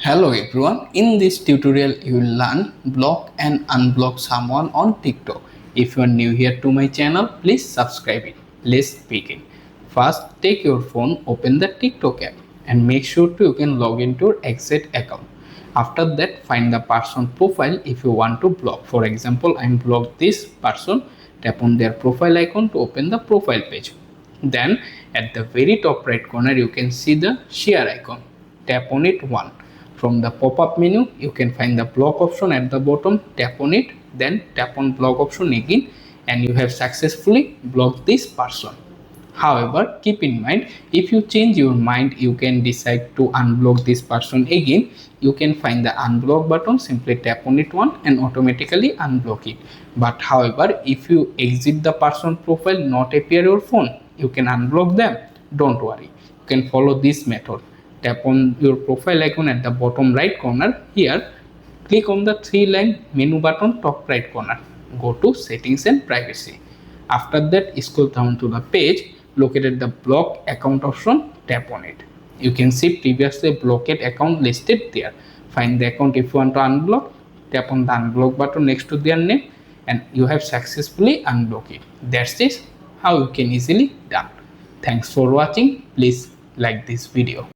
Hello everyone, in this tutorial you will learn block and unblock someone on TikTok. If you are new here to my channel, please subscribe it. Let's begin. First, take your phone, open the TikTok app and make sure you can log into your exit account. After that, find the person profile if you want to block. For example, I block this person, tap on their profile icon to open the profile page. Then at the very top right corner you can see the share icon. Tap on it once. From the pop-up menu, you can find the block option at the bottom, tap on it, then tap on block option again and you have successfully blocked this person. However, keep in mind, if you change your mind, you can decide to unblock this person again. You can find the unblock button, simply tap on it once and automatically unblock it. But however, if you exit the person profile, not appear your phone, you can unblock them. Don't worry, you can follow this method. Tap on your profile icon at the bottom right corner. Here, click on the 3-line menu button top right corner. Go to settings and privacy. After that, scroll down to the page, located the block account option, tap on it. You can see previously blocked account listed there. Find the account if you want to unblock, tap on the unblock button next to their name and you have successfully unblocked it. That's it, how you can easily done. Thanks for watching. Please like this video.